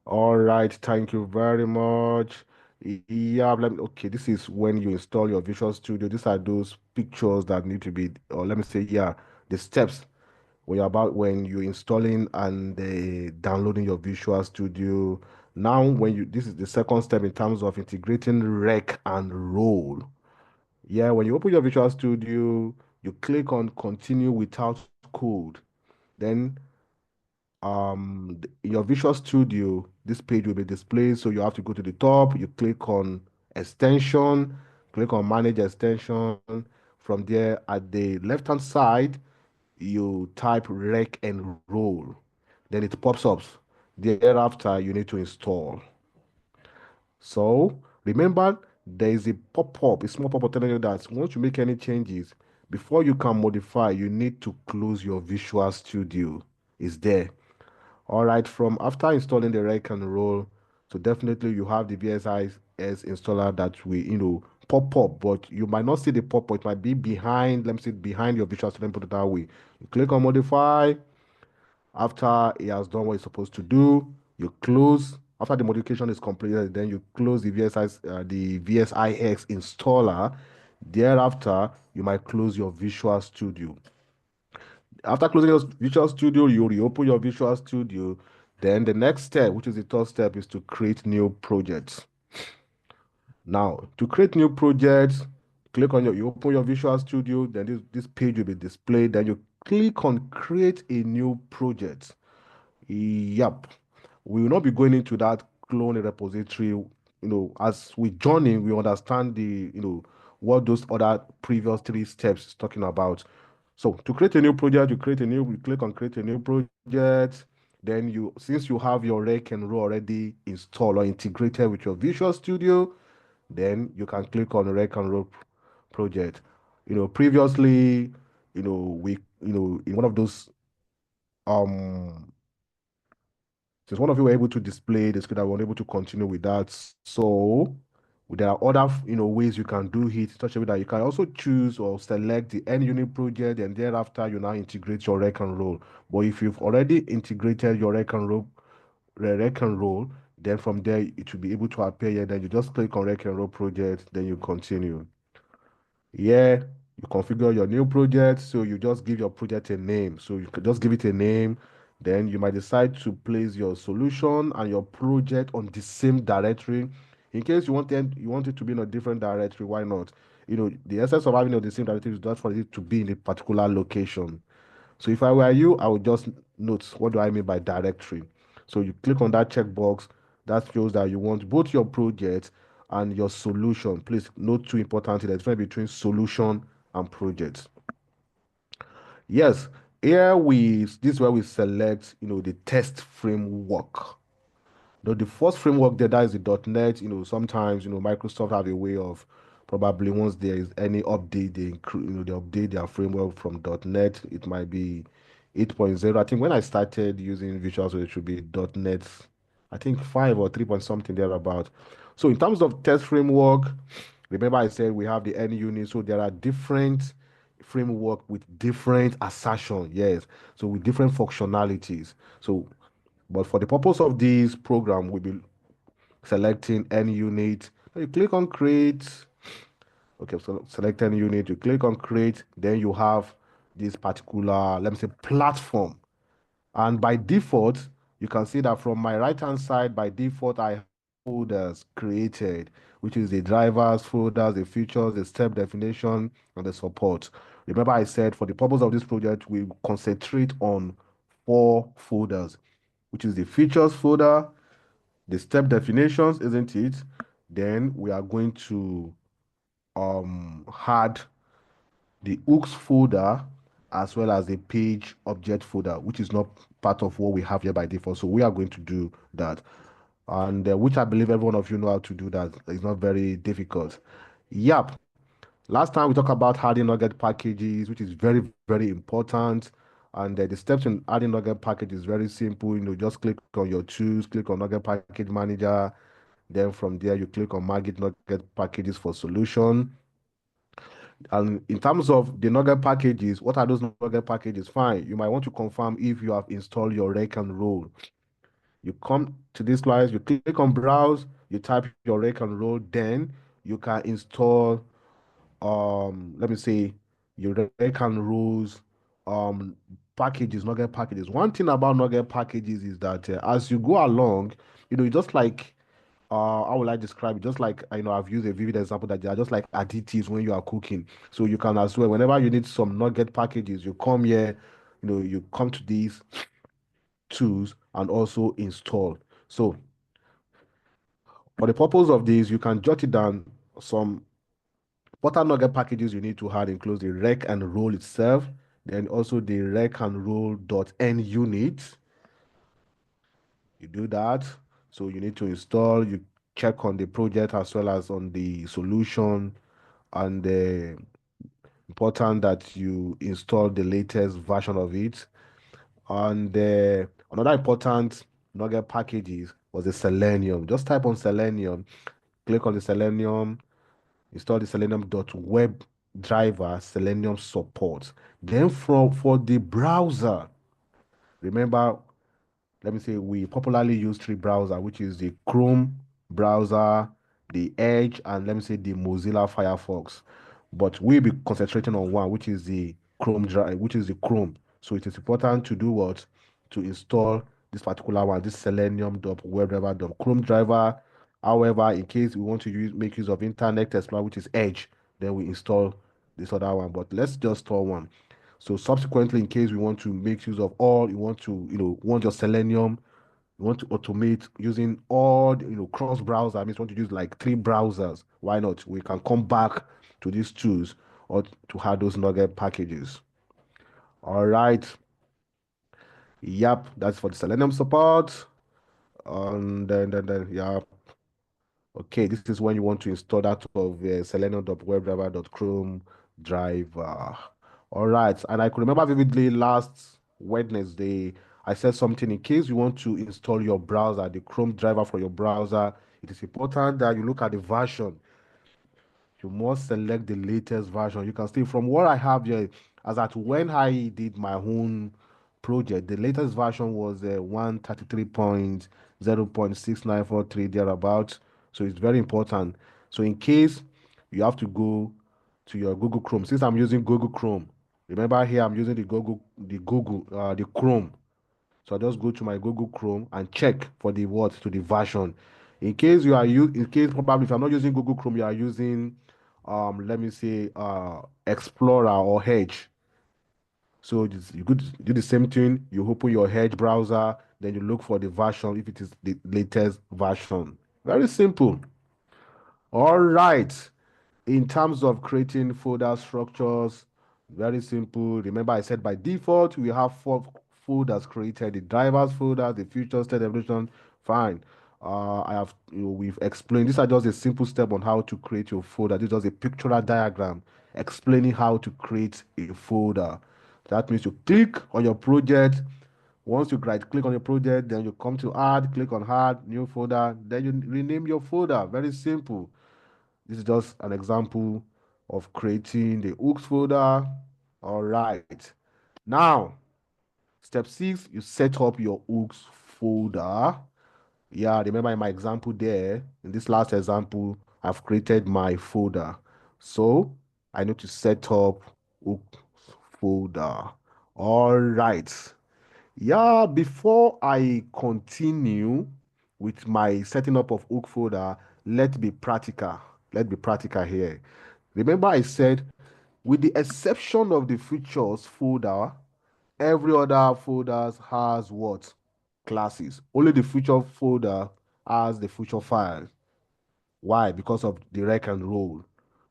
All right, thank you very much. Yeah, okay, this is when you install your Visual Studio. These are those pictures that need to be, or let me say, yeah, the steps when you're installing and downloading your Visual Studio. Now, this is the second step in terms of integrating rec and roll. Yeah, when you open your Visual Studio, you click on Continue without code. Then in your Visual Studio, this page will be displayed. So you have to go to the top, you click on extension, click on manage extension. From there, at the left hand side, you type rec and roll. Then it pops up. Thereafter, you need to install. So remember, there is a pop-up, a small pop-up telling you that once you make any changes, before you can modify, you need to close your Visual Studio. It's there. All right, from after installing the rec and roll, so definitely you have the VSIS installer that will, pop up, but you might not see the pop up. It might be behind, let me see, behind your Visual Studio, put it that way. You click on modify. After it has done what it's supposed to do, you close. After the modification is completed, then you close the VSIX installer. Thereafter, you might close your Visual Studio. After closing your Visual Studio, you reopen your Visual Studio. Then the next step, which is the third step, is to create new projects. Now, to create new projects, you open your Visual Studio, then this page will be displayed. Then you click on create a new project. Yep. We will not be going into that clone repository. As we journey, we understand what those other previous three steps is talking about. So to create a new project, you click on create a new project. Then since you have your rec and roll already installed or integrated with your Visual Studio, then you can click on rec and roll project. Previously, in one of those um since one of you were able to display the screen, I was able to continue with that. So there are other, ways you can do it, such a way that you can also choose or select the end unit project, and thereafter you now integrate your rec and roll. But if you've already integrated your rec and roll, then from there it will be able to appear here. Then you just click on rec and roll project, then you continue. Yeah, you configure your new project. So you just give your project a name. So you could just give it a name. Then you might decide to place your solution and your project on the same directory. In case you want it to be in a different directory, why not? The essence of having it on the same directory is just for it to be in a particular location. So if I were you, I would just note, what do I mean by directory? So you click on that checkbox that shows that you want both your project and your solution. Please note, too important, the difference between solution and project. Yes, this is where we select, the test framework. The first framework there, that is the .NET. Sometimes, Microsoft have a way of, probably once there is any update, they update their framework from .NET. It might be 8.0. I think when I started using Visual Studio, it should be .NET, I think 5 or 3 point something thereabout. So in terms of test framework, remember I said we have the N unit, so there are different framework with different assertion, yes, so with different functionalities. So but for the purpose of this program, we'll be selecting any unit. You click on create. Okay, so select any unit. You click on create. Then you have this particular, let me say, platform. And by default, you can see that from my right hand side, by default, I have folders created, which is the drivers folders, the features, the step definition, and the support. Remember, I said for the purpose of this project, we concentrate on 4 folders, which is the features folder, the step definitions, isn't it? Then we are going to add the hooks folder as well as the page object folder, which is not part of what we have here by default. So we are going to do that. And which I believe every one of you know how to do that. It's not very difficult. Yep. Last time we talked about adding Nugget packages, which is very, very important. And the steps in adding Nugget package is very simple. Just click on your tools, click on Nugget Package Manager. Then from there, you click on Market Nugget Packages for solution. And in terms of the Nugget packages, what are those Nugget packages? Fine. You might want to confirm if you have installed your rec and roll. You come to this slide, you click on browse, you type your rec and roll, then you can install let me say your rec and rolls um packages, nugget packages. One thing about nugget packages is that as you go along, you just like how would I describe it? Just like I've used a vivid example that they are just like additives when you are cooking. So you can as well, whenever you need some nugget packages, you come here, you come to these tools and also install. So for the purpose of this, you can jot it down. Some important nugget packages you need to have includes the rec and roll itself, then also the rec and roll dot n unit. You do that. So you need to install, you check on the project as well as on the solution, and important that you install the latest version of it. And another important nugget packages was the Selenium. Just type on Selenium, click on the Selenium, install the Selenium.web driver, Selenium support. Then for the browser, remember, let me say we popularly use three browsers, which is the Chrome browser, the Edge, and let me say the Mozilla Firefox. But we'll be concentrating on one, which is the Chrome drive, which is the Chrome. So it is important to do what? To install this particular one, this selenium.webdriver.chrome driver. However, in case we want to make use of Internet Explorer, which is Edge, then we install this other one. But let's just store one. So subsequently, in case we want to make use of all, you want to, want your Selenium, you want to automate using all, cross browser, means you want to use like three browsers. Why not? We can come back to these tools or to have those nugget packages. All right. Yep, that's for the Selenium support. And then yeah. Okay, this is when you want to install that of selenium.webdriver.chrome driver. All right, and I could remember vividly last Wednesday, I said something in case you want to install your browser, the Chrome driver for your browser, it is important that you look at the version. You must select the latest version. You can see from what I have here, as at when I did my own project, the latest version was 133.0.6943 thereabout. So it's very important. So in case you have to go to your Google Chrome, since I'm using Google Chrome, remember here I'm using the Chrome. So I just go to my Google Chrome and check for the what to the version. In case probably if I'm not using Google Chrome, you are using let me say Explorer or Edge. So you could do the same thing. You open your Edge browser, then you look for the version if it is the latest version. Very simple. All right. In terms of creating folder structures, very simple. Remember, I said by default, we have four folders created: the drivers folder, the future state evolution. Fine. We've explained. These are just a simple step on how to create your folder. This is just a pictorial diagram explaining how to create a folder. That means you click on your project. Once you right click on your project, then you come to add, click on add, new folder, then you rename your folder. Very simple. This is just an example of creating the 𝐂𝐎𝐍𝐍𝐄𝐂𝐓 folder. All right. Now, step 6, you set up your 𝐂𝐎𝐍𝐍 folder. Yeah, remember in my example there, in this last example, I've created my folder. So I need to set up 𝐂𝐎𝐍𝐶 folder. All right. Yeah, before I continue with my setting up of 𝐂𝐎𝐍𝐶 folder, let's be practical. Let's be practical here. Remember I said, with the exception of the features folder, every other folders has what? Classes. Only the feature folder has the feature file. Why? Because of the rec and roll.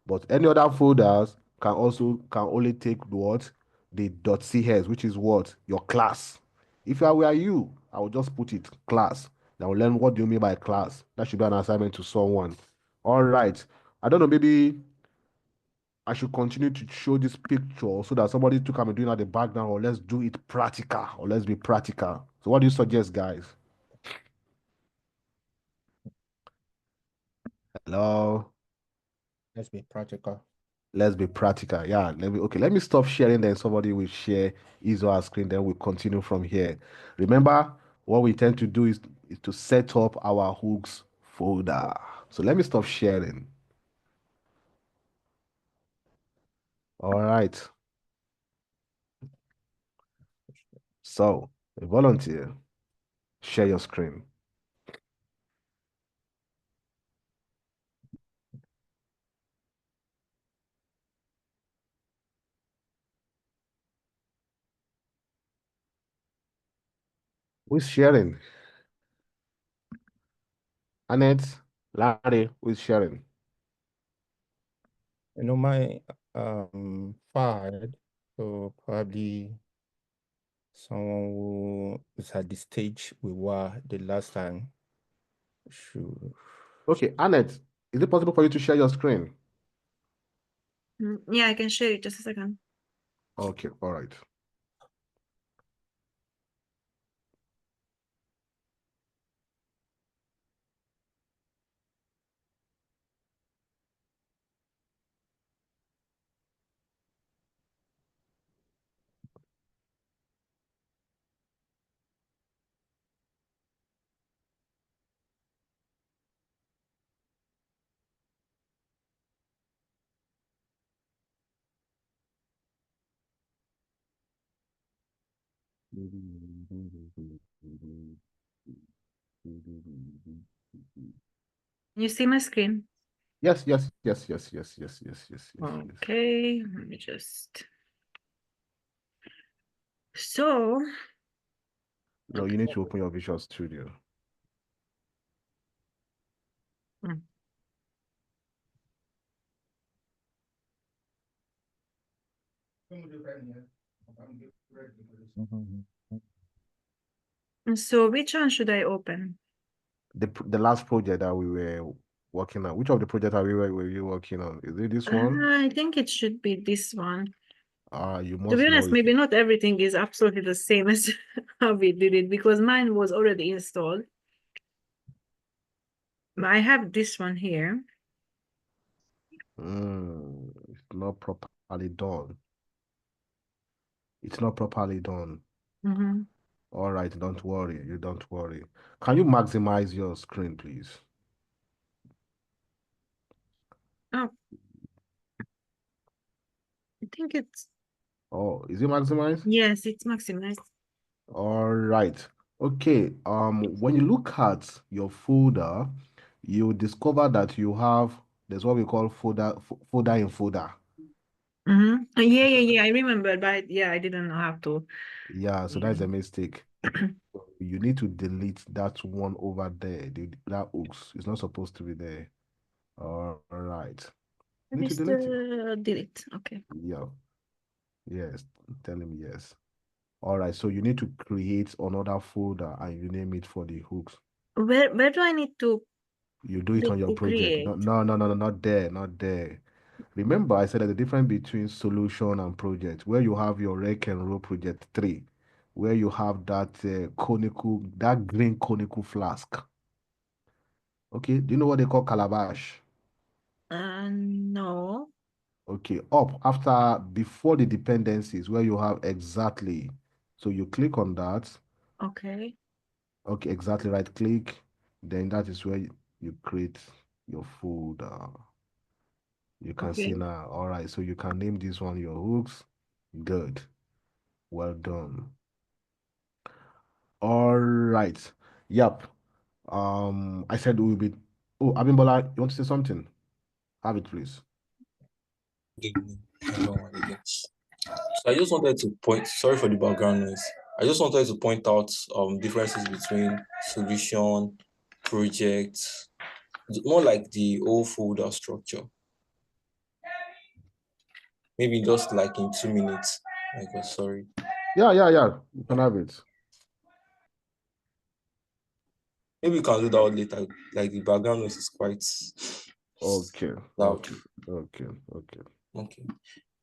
But any other folders can only take what? The .cs, which is what? Your class. If I were you, I would just put it class. Then we'll learn what do you mean by class. That should be an assignment to someone. All right. I don't know, maybe I should continue to show this picture so that somebody to come and do it at the background, or let's do it practical, or let's be practical. So what do you suggest, guys? Hello? Let's be practical. Let's be practical. Yeah, let me stop sharing, then somebody will share his or her screen, then we'll continue from here. Remember, what we tend to do is is to set up our hooks folder. So let me stop sharing. All right. So, a volunteer, share your screen. Who's sharing? Annette, Larry, who's sharing? You know, my fired, so probably someone who is at the stage we were the last time should. Okay, Annette, is it possible for you to share your screen? Yeah, I can share it. Just a second. Okay, all right. You see my screen? Yes, yes, yes, yes, yes, yes, yes, yes, yes, yes. Okay, let me just. So, No, you need to open your Visual Studio. mm. So which one should I open? The last project that we were working on. Which of the projects were you working on? Is it this one? I think it should be this one. You To be must know honest, it. maybe not everything is absolutely the same as how we did it because mine was already installed. But I have this one here. It's not properly done. It's not properly done. Mm-hmm. All right, don't worry. You don't worry. Can you maximize your screen, please? Oh, I think it's, Oh, is it maximized? yes, it's maximized. All right. Okay. When you look at your folder, you discover that there's what we call folder in folder. Mm-hmm. Yeah. I remember, but yeah, I didn't know how to. Yeah, so that's a mistake. You need to delete that one over there. That oops, it's not supposed to be there. All right. You need to delete it. Delete. Okay. Yeah. Yes. Tell him yes. All right. So you need to create another folder and you name it for the hooks. Where do I need to You do it on click your to project. create? No, not there, not there. Remember, I said there's a difference between solution and project, where you have your rec and roll project 3, where you have that that green conical flask. Okay, do you know what they call calabash? No. Okay, before the dependencies, where you have exactly. So you click on that. Okay. Okay, exactly, right click. Then that is where you create your folder. You can see Okay. now. All right, so you can name this one your hooks. Good. Well done. All right. Yep. I said we'll be. Oh, Abimbola, you want to say something? Have it, please. Good evening, everyone again. So I just wanted to point, sorry for the background noise. I just wanted to point out differences between solution, project, more like the whole folder structure. Maybe just like in 2 minutes. Like, oh, sorry. Yeah. You can have it. Maybe you can do that later. Like the background noise is quite Okay. loud. Okay. Okay.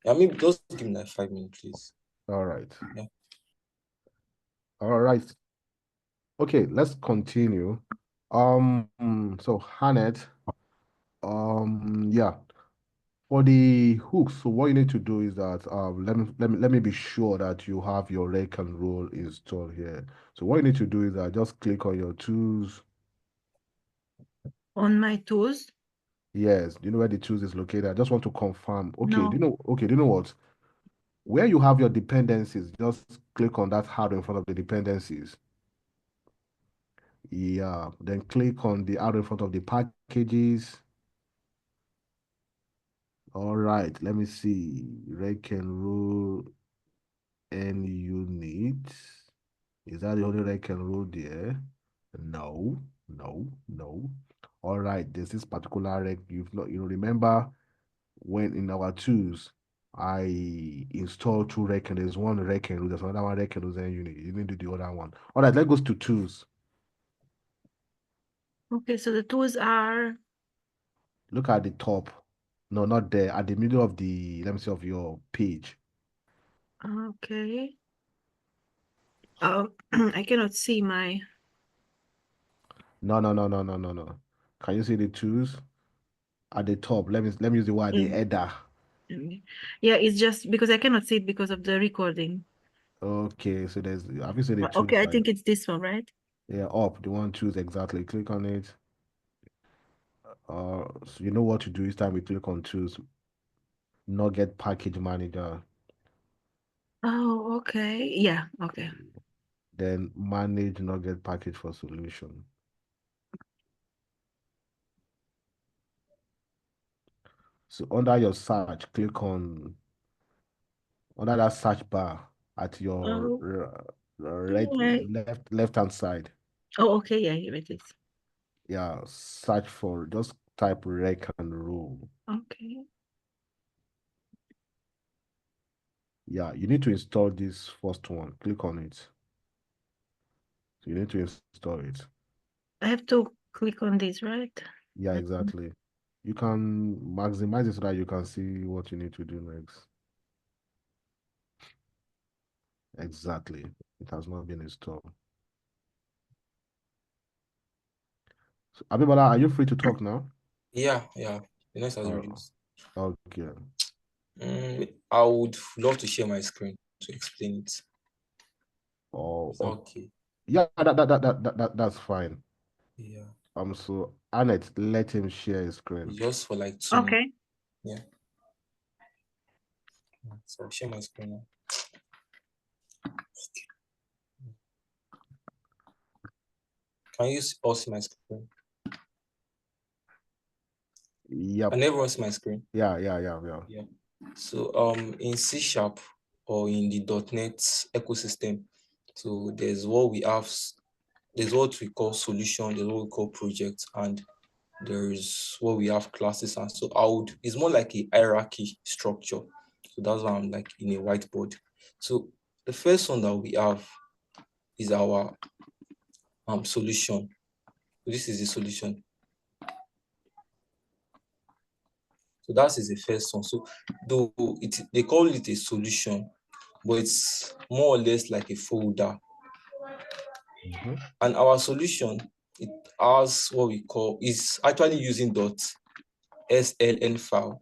Yeah, maybe just give me like 5 minutes, please. All right. Yeah. All right. Okay, let's continue. So Hanet, yeah. For the hooks, so what you need to do is that let me be sure that you have your rec and roll installed here. So what you need to do is that just click on your tools. On my tools? Yes, do you know where the tools is located? I just want to confirm. Okay, No. do you know what? Where you have your dependencies, just click on that arrow in front of the dependencies. Yeah, then click on the arrow in front of the packages. All right, let me see. Rec and roll N unit. Is that the only rec and roll there? No, no. All right, there's this particular rec. You remember when in our tools, I installed two rec and there's one rec and roll, there's another one rec and roll N unit. You didn't do the other one. All right, let's go to tools. Okay, so the tools are Look at the top. No, not there. At the middle of the, let me see, of your page. okay. I cannot see my. No. Can you see the tools at the top? Let me use the word, the header. Yeah, it's just because I cannot see it because of the recording. Okay, so there's, have you seen the tools? Okay, I think it's this one, right? Yeah, up, the one choose exactly. Click on it. So you know what to do each time we click on tools. Nugget package manager. Oh, okay. Yeah, okay. Then manage Nugget package for solution. So under your search, click on under that search bar at your left hand side. Oh, okay. Yeah, here it is. Yeah, search for, just type rec and roll. Okay. Yeah, you need to install this first one. Click on it. So you need to install it. I have to click on this, right? Yeah, exactly. You can maximize it so that you can see what you need to do next. Exactly. It has not been installed. So, Abimbola, are you free to talk now? Yeah. The next has Uh, reduced. okay. I would love to share my screen to explain it. Oh, Is that okay? yeah, that's fine. Yeah. So Annette, let him share his screen. Just for like 2 minutes. Okay. Yeah. So I'll share my screen now. Can you all see my screen? Yep. Can everyone see my screen? Yeah. Yeah. So in C# or in the .NET ecosystem, so there's what we call solution, there's what we call project, and there's what we have classes. And so it's more like a hierarchy structure. So that's why I'm like in a whiteboard. So the first one that we have is our solution. So this is the solution. So that is the first one. So though they call it a solution, but it's more or less like a folder. And our solution, it has what we call, is actually using .sln file,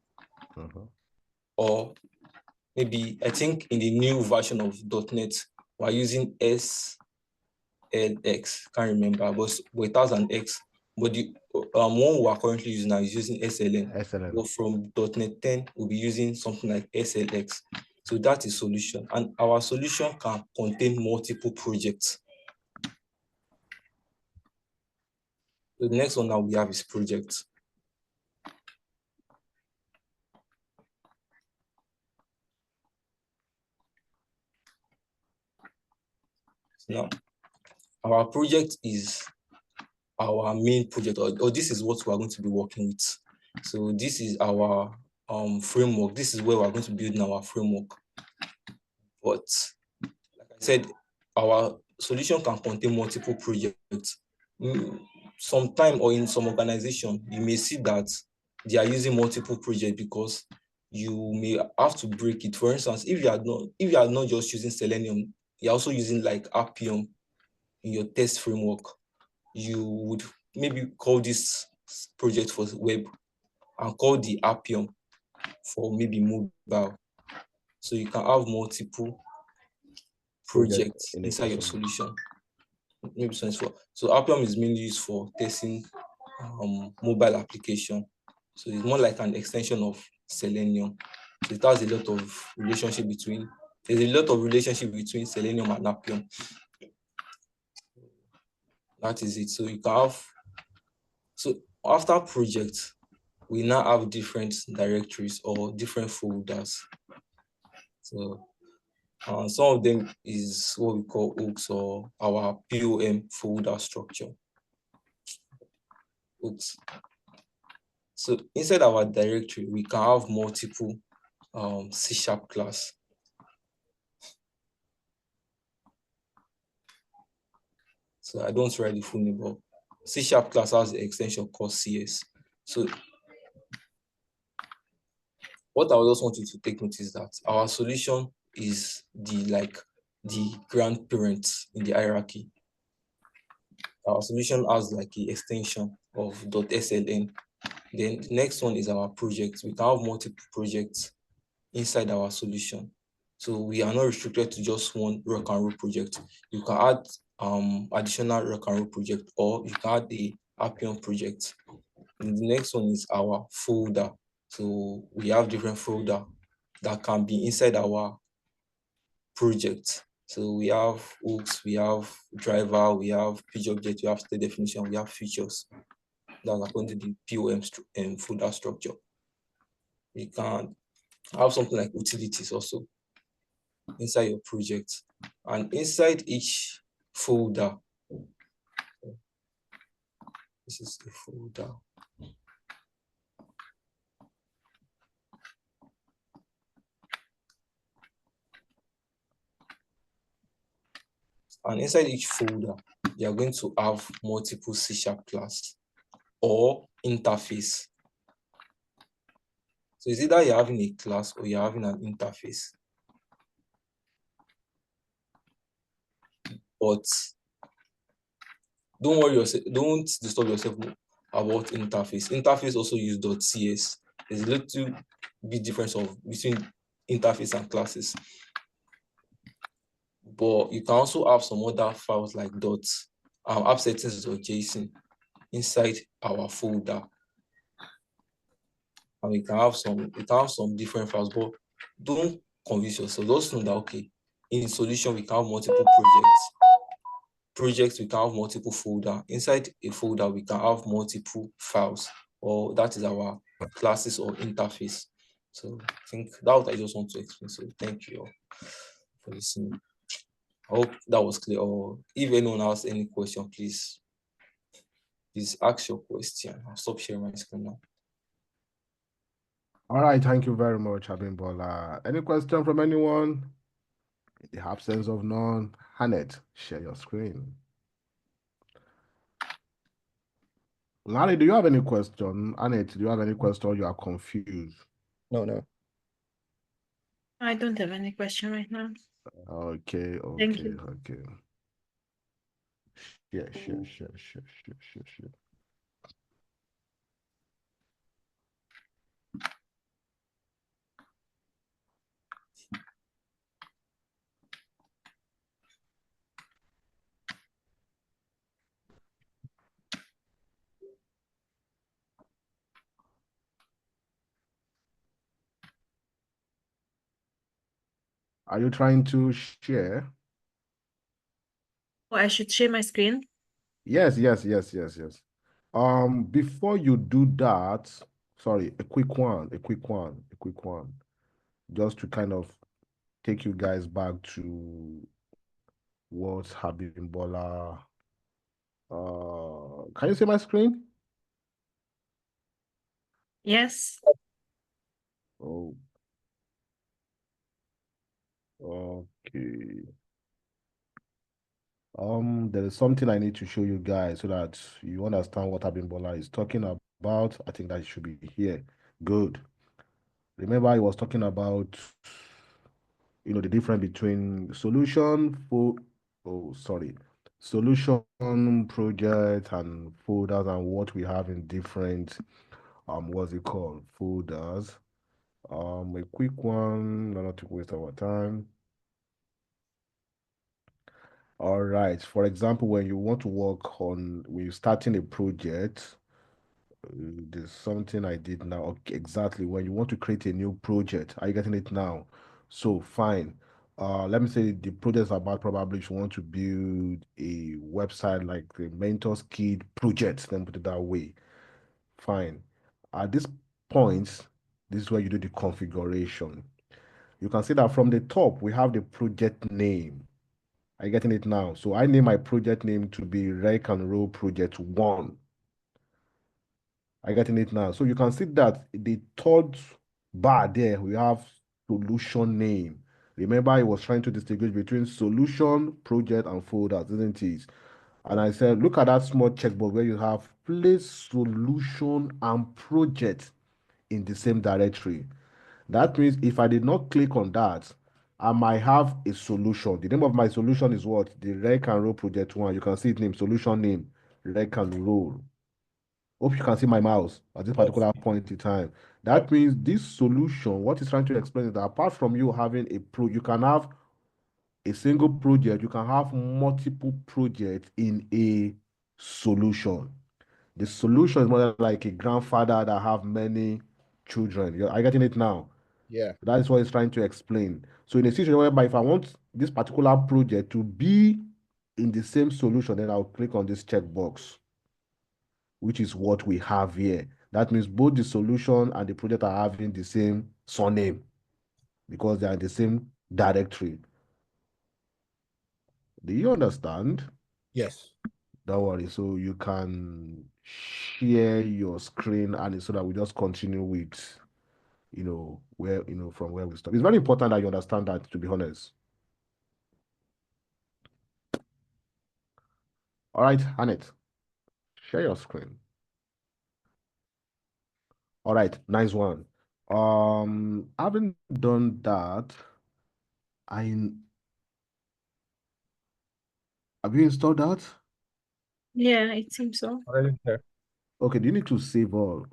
or maybe I think in the new version of .NET we're using SLX, can't remember, but it has an X. But the one we are currently using now is using SLN. But from .NET 10 we'll be using something like SLX. So that is solution, and our solution can contain multiple projects. The next one that we have is project. Now, our project is our main project, or this is what we are going to be working with. So this is our framework. This is where we're going to build our framework. But like I said, our solution can contain multiple projects. Sometime or in some organization, you may see that they are using multiple projects because you may have to break it. For instance, if you are not just using Selenium, you're also using like Appium in your test framework, you would maybe call this project for web and call the Appium for maybe mobile. So you can have multiple projects inside your solution. Maybe so 𝐴PIOM is mainly used for testing mobile application. So it's more like an extension of Selenium. So it has a lot of relationship between Selenium and 𝐴PIOM. That is it. So you can have, so after project, we now have different directories or different folders. So some of them is what we call 𝐂𝐎𝐍𝐍𝐄𝐂𝐓 or our POM folder structure. 𝐂𝐎𝐍𝐍. So inside our directory, we can have multiple C# class. So I don't write the full name, but C# class has the extension called CS. So what I just want you to take notice is that our solution is the grandparent in the hierarchy. Our solution has like an extension of .sln. Then the next one is our project. We can have multiple projects inside our solution. So we are not restricted to just one rock and roll project. You can add additional rock and roll project, or you can add the 𝐴PIOM project. And the next one is our folder. So we have different folder that can be inside our project. So we have 𝐂𝐎𝐍𝐶, we have driver, we have page object, we have state definition, we have features. That's according to the POM folder structure. We can have something like utilities also inside your project. And inside each folder, this is the folder. And inside each folder, you are going to have multiple C# class or interface. So it's either you're having a class or you're having an interface. But don't worry yourself, don't disturb yourself about interface. Interface also use .cs. There's a little bit difference between interface and classes. But you can also have some other files like app settings.json inside our folder. And we can have some different files, but don't confuse yourself. Just know that, okay, in solution, we can have multiple projects, we can have multiple folder. Inside a folder, we can have multiple files, or that is our classes or interface. So I think that's what I just want to explain. So thank you all for listening. I hope that was clear. Or if anyone has any question, please ask your question. I'll stop sharing my screen now. All right, thank you very much, Abimbola. Any question from anyone? In the absence of none, Hanet, share your screen. Lani, do you have any question? Annette, do you have any question? You are confused? No. I don't have any question right now. Okay. Thank you. Okay. Sure. Are you trying to share? Oh, I should share my screen? Yes. Before you do that, sorry, a quick one. Just to kind of take you guys back to what Abimbola. Can you see my screen? Yes. Oh. Okay. There is something I need to show you guys so that you understand what Abimbola is talking about. I think that it should be here. Good. Remember, I was talking about, the difference between solution, project, and folders, and what we have in different, folders. A quick one, not to waste our time. All right. For example, when you want to work on, when you're starting a project, there's something I did now. Okay, exactly. When you want to create a new project, are you getting it now? So fine. Let me say the project is about probably if you want to build a website like the Mentors Kid project, then put it that way. Fine. At this point, this is where you do the configuration. You can see that from the top, we have the project name. Are you getting it now? So I name my project name to be Rec and Roll Project 1. Are you getting it now? So you can see that the third bar there, we have solution name. Remember, I was trying to distinguish between solution, project, and folders, isn't it? And I said, look at that small checkbox where you have place solution and project in the same directory. That means if I did not click on that, I might have a solution. The name of my solution is what? The Rec and Roll Project 1. You can see it name, solution name, Rec and Roll. Hope you can see my mouse at this particular point in time. That means this solution, what it's trying to explain is that apart from you having you can have a single project, you can have multiple projects in a solution. The solution is more like a grandfather that have many children. Are you getting it now? Yeah. That is what it's trying to explain. So in a situation whereby if I want this particular project to be in the same solution, then I'll click on this checkbox, which is what we have here. That means both the solution and the project are having the same surname because they are in the same directory. Do you understand? Yes. Don't worry. So you can share your screen and so that we just continue with, where, from where we stop. It's very important that you understand that, to be honest. All right, Annette, share your screen. All right, nice one. Having done that, have you installed that? Yeah, it seems so. Already there. Okay, do you need to save all?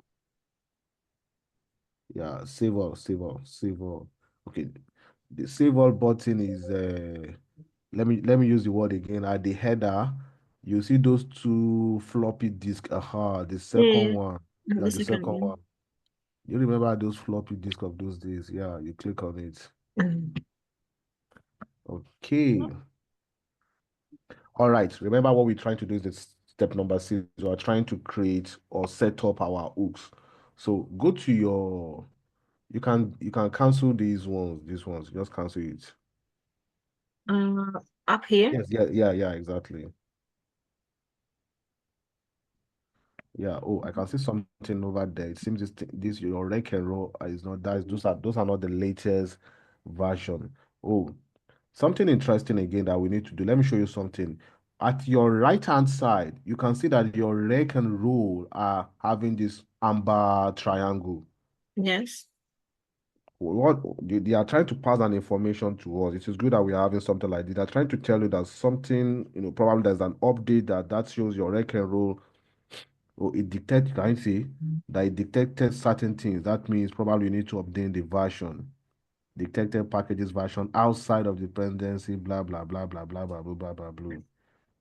Yeah, save all, save all, save all. Okay, the save all button is let me use the word again. At the header, you see those two floppy disk. Aha, the second Yeah, one. Yeah, the the second second one. one. You remember those floppy disk of those days? Yeah, you click on it. Okay. All right. Remember what we're trying to do is this step number 6. We are trying to create or set up our hooks. So go to your, you can cancel these ones, just cancel it. Up here. Yes, yeah, exactly. Yeah. Oh, I can see something over there. It seems this your rec and roll is not that. Those are not the latest version. Oh, something interesting again that we need to do. Let me show you something. At your right-hand side, you can see that your rec and roll are having this amber triangle. Yes. What they are trying to pass an information to us. It is good that we are having something like this. They're trying to tell you that something, probably there's an update that shows your rec and roll. Or it detected, can you see that it detected certain things? That means probably you need to update the version. Detected packages version outside of dependency, blah, blah, blah, blah, blah, blah, blah, blah, blah, blah.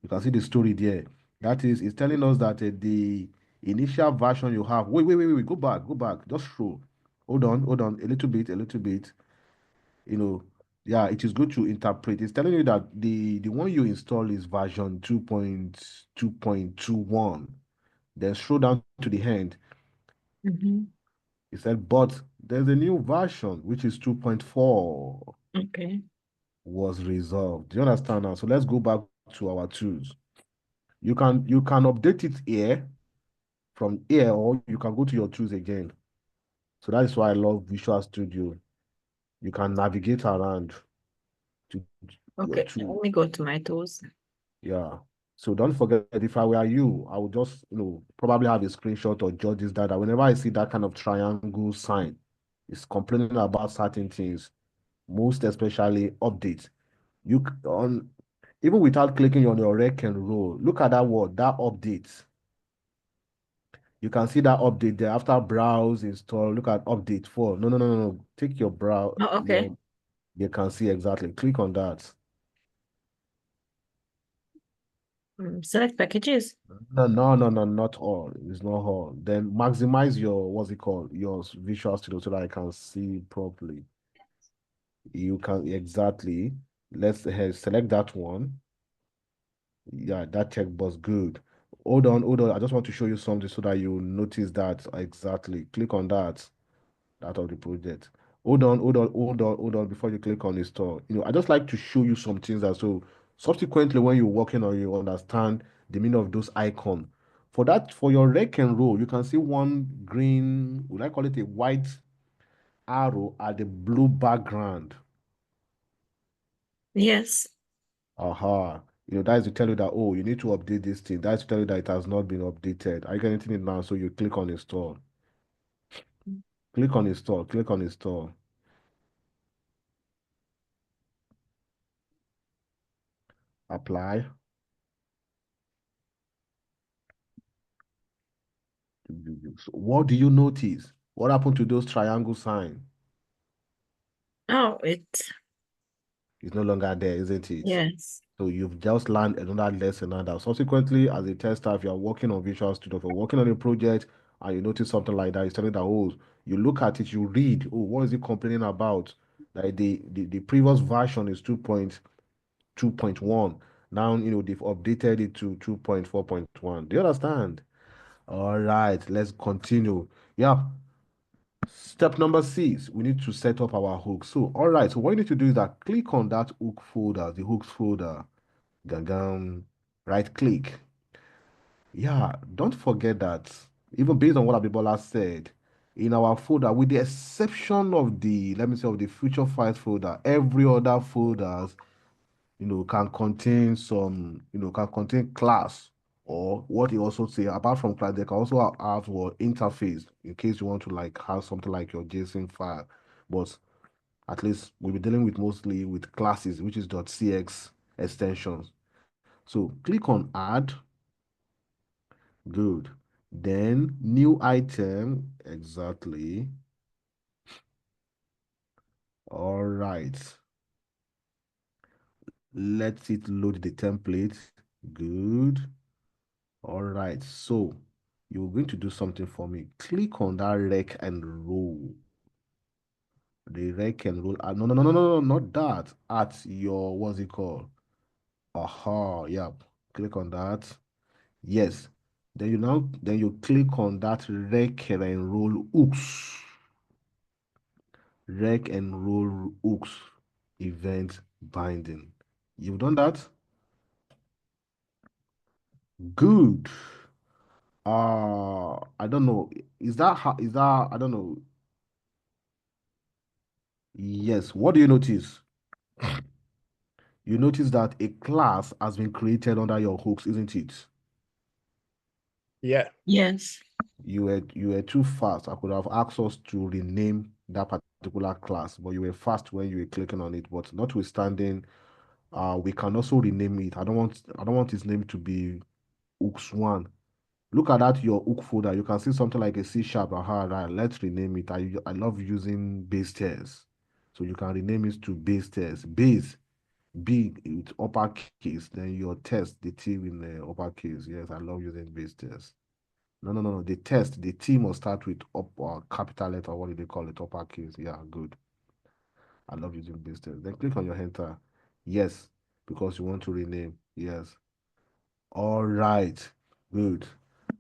You can see the story there. That is, it's telling us that the initial version you have, wait, go back, just scroll. Hold on, a little bit, yeah, it is good to interpret. It's telling you that the one you install is version 2.2.21. Then scroll down to the end. Mm-hmm. It said, but there's a new version, which is 2.4, Okay. was resolved. Do you understand now? So let's go back to our tools. You can update it here, from here, or you can go to your tools again. So that is why I love Visual Studio. You can navigate around to your Okay. tool. Let me go to my tools. Yeah. So don't forget, if I were you, I would just, probably have a screenshot or jot this down. That whenever I see that kind of triangle sign, it's complaining about certain things, most especially updates. Even without clicking on your rec and roll, look at that word, that update. You can see that update there after browse, install. Look at update 4. No. Take your browse. Oh, okay. You can see exactly. Click on that. Select packages. No, not all. It's not all. Then maximize your, what's it called? Your Visual Studio so that I can see properly. You can, exactly. Let's select that one. Yeah, that checkbox, good. Hold on. I just want to show you something so that you notice that exactly. Click on that of the project. Hold on before you click on install. I just like to show you some things that so subsequently when you're working on, you understand the meaning of those icons. For your rec and roll, you can see one green, would I call it a white arrow at the blue background. Yes. Aha. That is to tell you that, oh, you need to update this thing. That is to tell you that it has not been updated. Are you getting it now? So you click on install. Click on install. Click on install. Apply. So what do you notice? What happened to those triangle sign? Oh, It's no longer there, isn't it? yes. So you've just learned another lesson, and that subsequently, as a tester, if you're working on Visual Studio, if you're working on a project, and you notice something like that, it's telling that, oh, you look at it, you read, oh, what is it complaining about? Like the previous version is 2.2.1. Now, they've updated it to 2.4.1. Do you understand? All right, let's continue. Yeah. Step number 6, we need to set up our hook. So, all right, so what you need to do is that click on that hook folder, the hooks folder, right click. Yeah, don't forget that even based on what Abibola said, in our folder, with the exception of the, let me say, of the future files folder, every other folders, can contain can contain class, or what you also say, apart from class, they can also have what interface in case you want to like have something like your JSON file. But at least we'll be dealing with mostly with classes, which is .cx extensions. So click on add. Good. Then new item. Exactly. All right. Let it load the template. Good. All right. So you're going to do something for me. Click on that rec and roll. The rec and roll. No, not that. At your, what's it called? Aha. Yep. Click on that. Yes. Then you click on that rec and roll hooks. Rec and roll hooks event binding. You've done that? Good. I don't know. Is that I don't know. Yes. What do you notice? You notice that a class has been created under your hooks, isn't it? Yeah. Yes. You were too fast. I could have asked us to rename that particular class, but you were fast when you were clicking on it. But notwithstanding, we can also rename it. I don't want its name to be hooks one. Look at that your hook folder. You can see something like a C#. Aha, right. Let's rename it. I love using base tears. So you can rename it to base tears. Base, B with uppercase. Then your test, the T in the uppercase. Yes, I love using base tears. No. The T must start with capital letter. What do they call it? Uppercase. Yeah, good. I love using base tears. Then click on your enter. Yes, because you want to rename. Yes. All right. Good.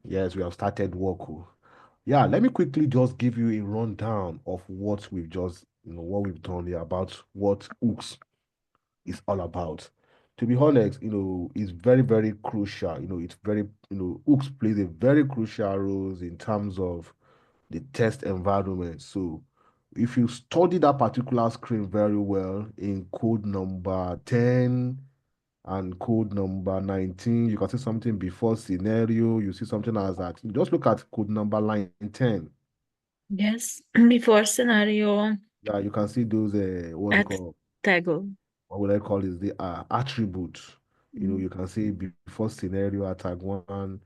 Yes, we have started work. Oh. Yeah, let me quickly just give you a rundown of what we've just, what we've done here about what hooks is all about. To be honest, it's very, very crucial. It's very, hooks plays a very crucial role in terms of the test environment. So if you study that particular screen very well in code number 10 and code number 19, you can see something before scenario, you see something as that. Just look at code number line 10. Yes. Before scenario Yeah, you can see those, what you at call, toggle. what would I call is the attribute. You can see before scenario at tag 1,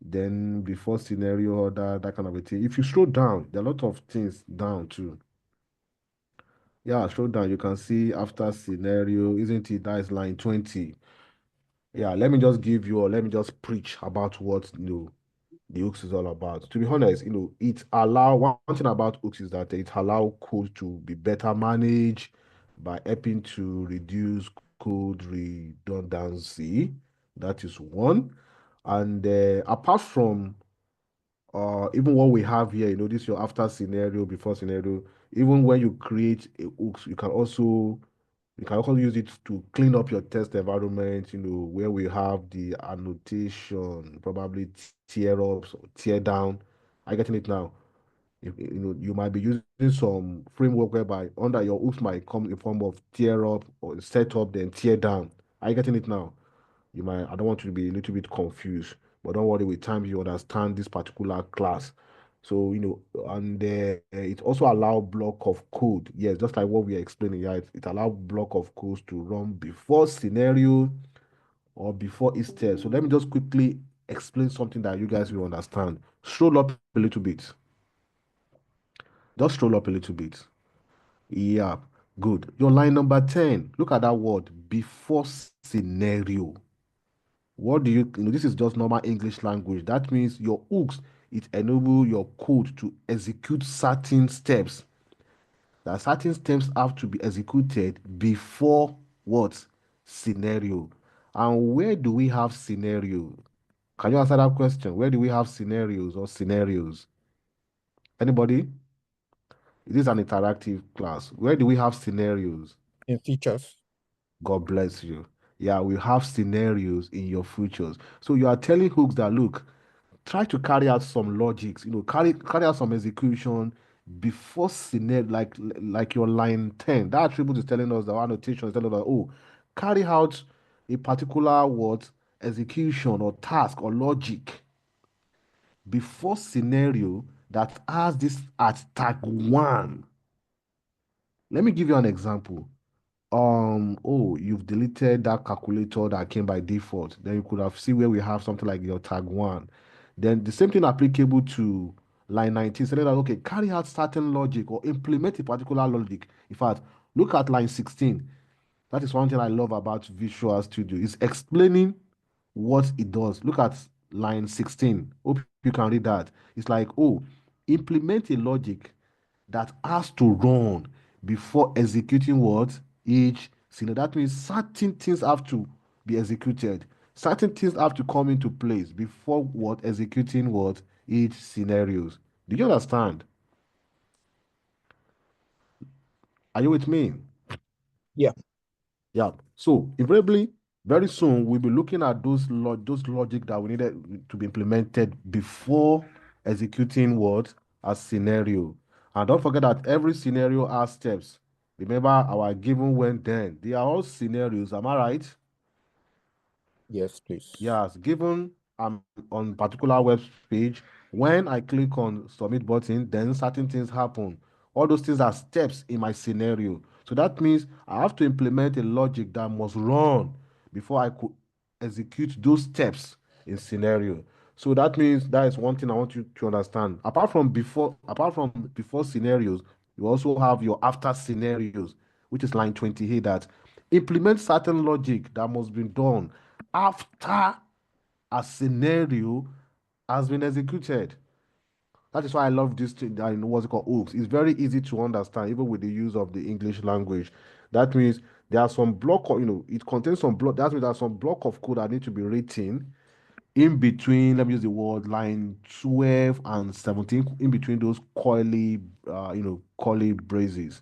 then before scenario order, that kind of a thing. If you scroll down, there are a lot of things down too. Yeah, scroll down, you can see after scenario, isn't it? That is line 20. Yeah, let me just give you, or let me just preach about what the hooks is all about. To be honest, it allow one thing about hooks is that it allow code to be better managed by helping to reduce code redundancy. That is one. And apart from even what we have here, this is your after scenario, before scenario. Even when you create a hooks, you can also use it to clean up your test environment, where we have the annotation, probably tear ups or tear down. Are you getting it now? You might be using some framework whereby under your hooks might come in form of tear up or set up, then tear down. Are you getting it now? I don't want you to be a little bit confused, but don't worry, with time you understand this particular class. So, and it also allow block of code. Yes, just like what we are explaining. Yeah, it allow block of codes to run before scenario or before each step. So let me just quickly explain something that you guys will understand. Scroll up a little bit. Just scroll up a little bit. Yeah, good. Your line number 10. Look at that word, before scenario. What do this is just normal English language. That means your hooks, it enable your code to execute certain steps. That certain steps have to be executed before what? Scenario. And where do we have scenario? Can you answer that question? Where do we have scenarios or scenarios? Anybody? It is an interactive class. Where do we have scenarios? In features. God bless you. Yeah, we have scenarios in your futures. So you are telling hooks that, look, try to carry out some logics, carry out some execution before scenario, like your line 10. That attribute is telling us, that our annotation is telling us, oh, carry out a particular what execution or task or logic before scenario that has this at tag 1. Let me give you an example. Oh, you've deleted that calculator that came by default. Then you could have seen where we have something like your tag 1. Then the same thing applicable to line 19. So that, okay, carry out certain logic or implement a particular logic. In fact, look at line 16. That is one thing I love about Visual Studio. It's explaining what it does. Look at line 16. Hope you can read that. It's like, oh, implement a logic that has to run before executing what? Each scenario. That means certain things have to be executed. Certain things have to come into place before what? Executing what? Each scenarios. Do you understand? Are you with me? Yeah. Yeah. So invariably, very soon we'll be looking at those logic that we needed to be implemented before executing what? A scenario. And don't forget that every scenario has steps. Remember our given, when, then. They are all scenarios. Am I right? Yes, please. Yes, given I'm on particular web page, when I click on submit button, then certain things happen. All those things are steps in my scenario. So that means I have to implement a logic that must run before I could execute those steps in scenario. So that means that is one thing I want you to understand. Apart from before scenarios, you also have your after scenarios, which is line 28, that implement certain logic that must be done after a scenario has been executed. That is why I love this thing. I know what's it called, hooks. It's very easy to understand, even with the use of the English language. That means there are some block of, it contains some block. That means there are some block of code that need to be written in between. Let me use the word line 12 and 17. In between those curly braces.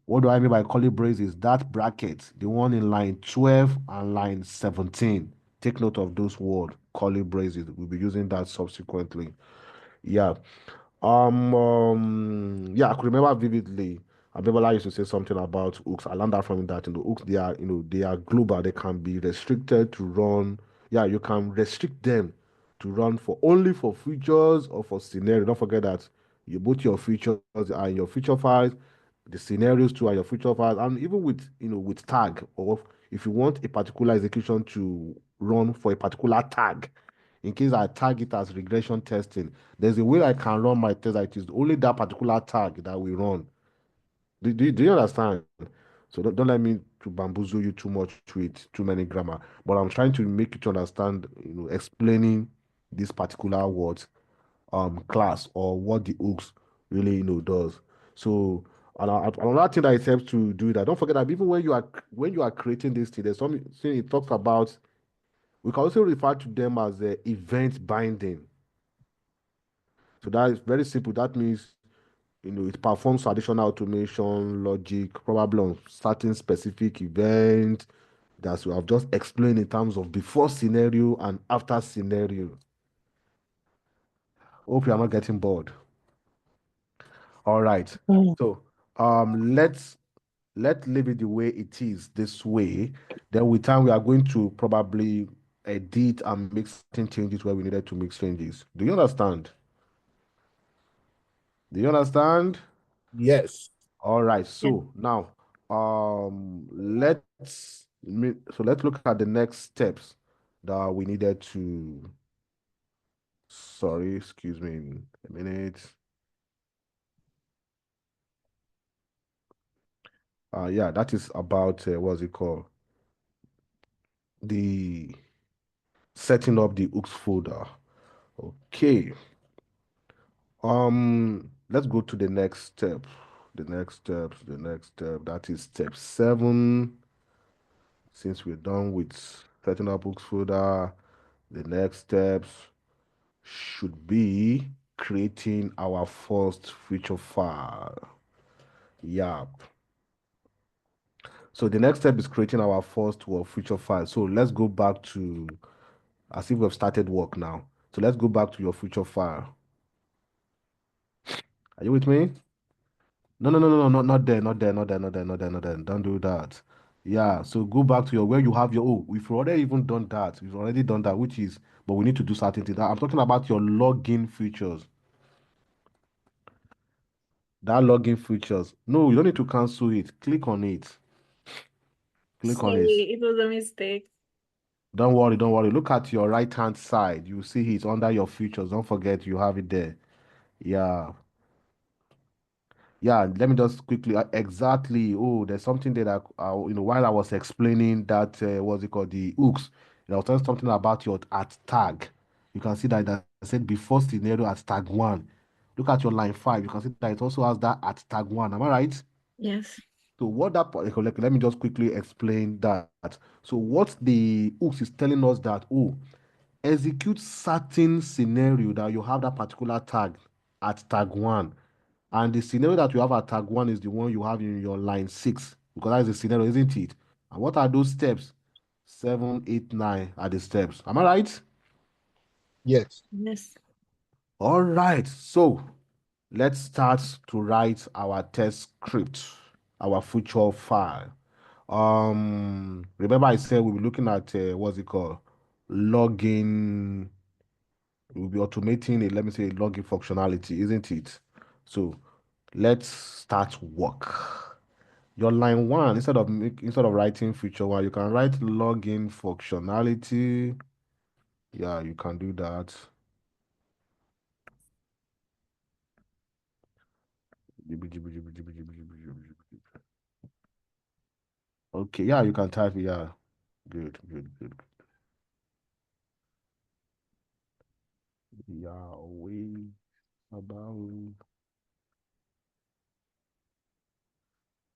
What do I mean by curly braces? That bracket, the one in line 12 and line 17. Take note of those words, curly braces. We'll be using that subsequently. Yeah. Yeah, I could remember vividly. Abiola used to say something about hooks. I learned that from that. Hooks, they are global. They can be restricted to run. Yeah, you can restrict them to run for only for features or for scenario. Don't forget that you both your features are in your feature files, the scenarios too are your feature files, and even with tag, or if you want a particular execution to run for a particular tag, in case I tag it as regression testing. There's a way I can run my test that it is only that particular tag that we run. Do you understand? So don't let me to bamboozle you too much with too many grammar. But I'm trying to make you to understand, explaining this particular word, class, or what the hooks really, does. So another thing that it helps to do that. Don't forget that even when you are creating this thing, there's something it talks about. We can also refer to them as event binding. So that is very simple. That means it performs additional automation logic, probably on certain specific event that we have just explained in terms of before scenario and after scenario. Hope you are not getting bored. All right. So let's leave it the way it is this way. Then with time we are going to probably edit and make certain changes where we needed to make changes. Do you understand? Do you understand? Yes. All right. Yeah. So now let's look at the next steps that we needed to. Sorry, excuse me a minute. Yeah, that is about what's it called? The setting up the hooks folder. Okay. Let's go to the next step. The next step. That is step 7. Since we're done with setting up hooks folder, the next steps should be creating our first feature file. Yep. So the next step is creating our first feature file. So let's go back to as if we've started work now. So let's go back to your feature file. Are you with me? No, not there, not there, not there, not there, not there, not there. Don't do that. Yeah, so go back to where you have we've already even done that. We've already done that, but we need to do certain things. I'm talking about your login features. That login features. No, you don't need to cancel it. Click on it. Click on it. Sorry, it was a mistake. Don't worry, don't worry. Look at your right-hand side. You see it under your features. Don't forget you have it there. Yeah. Yeah, let me just quickly exactly. Oh, there's something there that while I was explaining that what's it called, the hooks, I was telling something about your at tag. You can see that I said before scenario at tag 1. Look at your line 5. You can see that it also has that at tag 1. Am I right? Yes. So what that okay, let me just quickly explain that. So what the hooks is telling us that execute certain scenario that you have that particular tag at tag 1. And the scenario that you have at tag 1 is the one you have in your line 6, because that is the scenario, isn't it? And what are those steps? 7, 8, 9 are the steps. Am I right? Yes. Yes. All right. So let's start to write our test script, our feature file. Remember I said we'll be looking at what's it called? Login. We'll be automating let me say, login functionality, isn't it? So let's start work. Your line 1, instead of writing feature 1, you can write login functionality. Yeah, you can do that. Okay, yeah, you can type it. Yeah, good. Yeah, we about.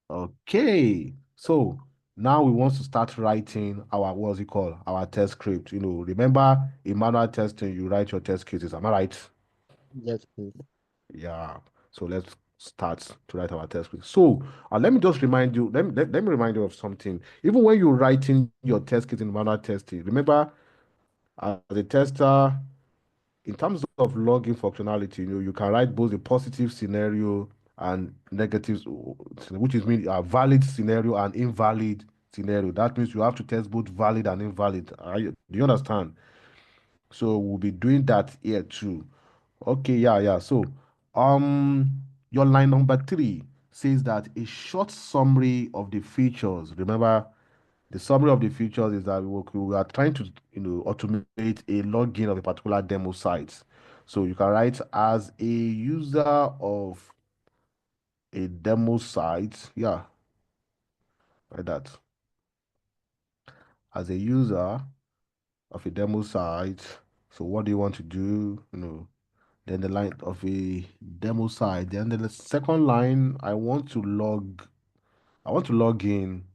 Okay, so now we want to start writing our what's it called? Our test script. Remember in manual testing, you write your test cases. Am I right? Yes, please. Yeah. So let's start to write our test script. So let me just remind you. Let me remind you of something. Even when you're writing your test kit in manual testing, remember as a tester, in terms of login functionality, you can write both a positive scenario and negatives, which is mean a valid scenario and invalid scenario. That means you have to test both valid and invalid. Do you understand? So we'll be doing that here too. Okay, yeah. So, your line number 3 says that a short summary of the features. Remember, The summary of the features is that we are trying to, automate a login of a particular demo site. So you can write as a user of a demo site. Yeah, like that. As a user of a demo site. So what do you want to do? Then the line of a demo site. Then the second line, I want to log in.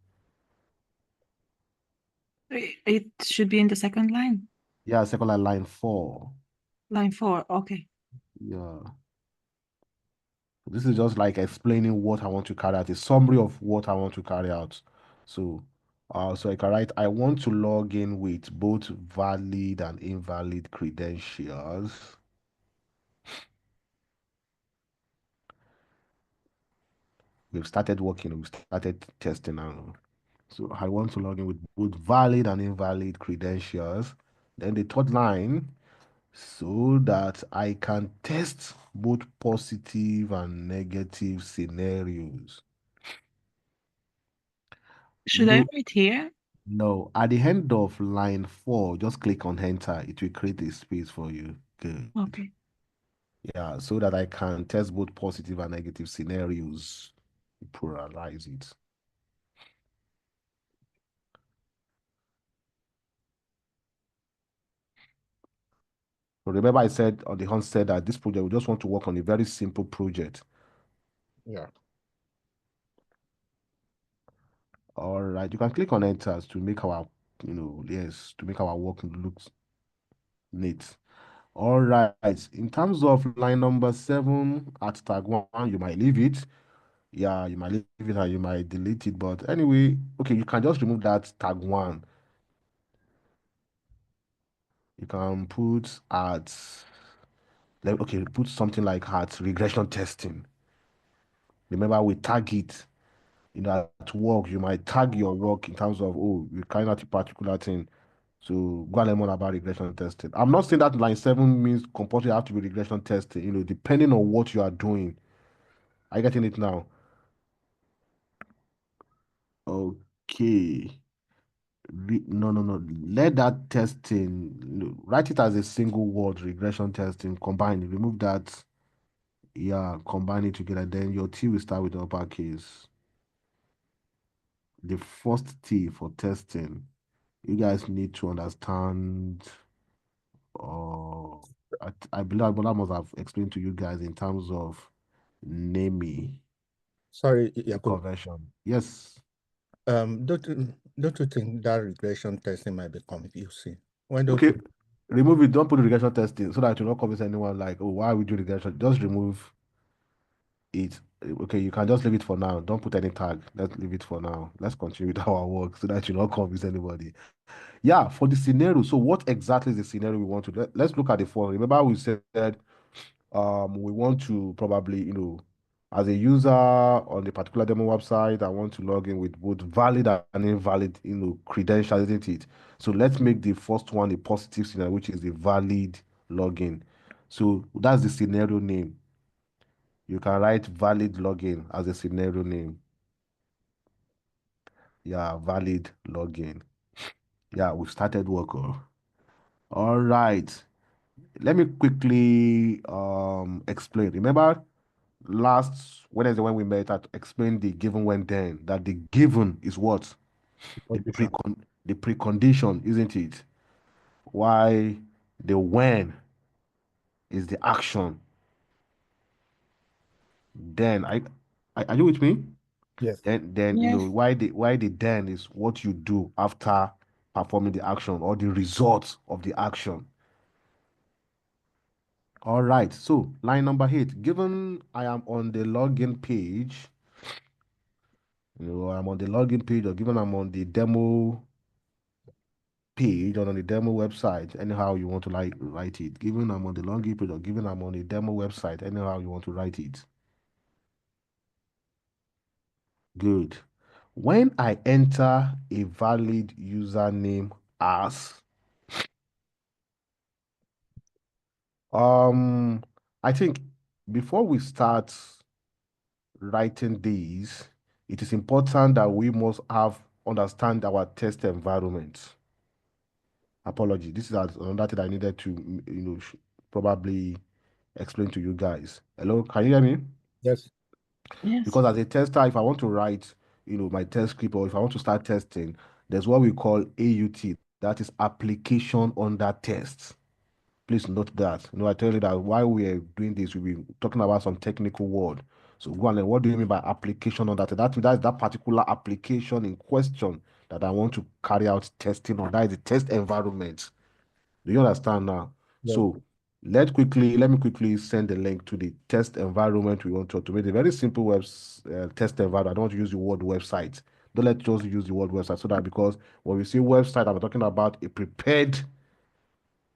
It should be in the second line. Yeah, second line 4. Line 4. Okay. Yeah. This is just like explaining what I want to carry out, a summary of what I want to carry out. So, so I can write, I want to log in with both valid and invalid credentials. We've started working, we've started testing now. So I want to log in with both valid and invalid credentials. Then the third line, so that I can test both positive and negative scenarios. Should I write here? No, at the end of line 4, just click on enter. It will create a space for you. Good. Okay. Yeah, so that I can test both positive and negative scenarios. Pluralize it. So remember I said on the onset that this project, we just want to work on a very simple project. Yeah. All right, you can click on enter to make our, to make our work look neat. All right, in terms of line number 7 at tag 1, you might leave it. Yeah, you might leave it and you might delete it. But anyway, okay, you can just remove that tag 1. You can put okay, put something like at regression testing. Remember, we tag it. At work, you might tag your work in terms of, oh, you're carrying out a particular thing. So go and learn more about regression testing. I'm not saying that line 7 means compulsory have to be regression testing, depending on what you are doing. Are you getting it now? Okay. No, no, no. Let that testing, write it as a single word, regression testing, combine, remove that. Yeah, combine it together. Then your T will start with the uppercase. The first T for testing. You guys need to understand. I believe Bola must have explained to you guys in terms of naming Sorry, the Yakub. conversion. Yes. Don't you think that regression testing might be confusing? Why don't Okay. you? Remove it. Don't put the regression testing so that you not convince anyone like, oh, why would you regression? Just remove it. Okay, you can just leave it for now. Don't put any tag. Let's leave it for now. Let's continue with our work so that you not convince anybody. Yeah, for the scenario. So what exactly is the scenario we want to do? Let's look at the form. Remember we said we want to probably, as a user on the particular demo website, I want to log in with both valid and invalid, credentials, isn't it? So let's make the first one a positive scenario, which is the valid login. So that's the scenario name. You can write valid login as a scenario name. Yeah, valid login. Yeah, we've started work. All right. Let me quickly explain. Remember last Wednesday when we met, I explained the given when then, that the given is what? Condition. The precondition, isn't it? Why the when is the action. Then are you with me? Yes. Then Yes. why the then is what you do after performing the action or the result of the action. All right, so line number 8, given I am on the login page, I'm on the login page, or given I'm on the demo page or on the demo website, anyhow you want to write it. Given I'm on the login page or given I'm on the demo website, anyhow you want to write it. Good. When I enter a valid username as, I think before we start writing these, it is important that we must have understand our test environment. Apology. This is another thing I needed to, probably explain to you guys. Hello, can you hear me? Yes. Yes. Because as a tester, if I want to write, my test script, or if I want to start testing, there's what we call AUT. That is application under test. Please note that. I tell you that while we are doing this, we'll be talking about some technical word. So go on, and what do you mean by application on that? That's that particular application in question that I want to carry out testing on. That is the test environment. Do you understand now? Yes. So let me quickly send the link to the test environment we want to automate. A very simple test environment. I don't want to use the word website. Don't let us use the word website, so that, because when we say website, I'm talking about a prepared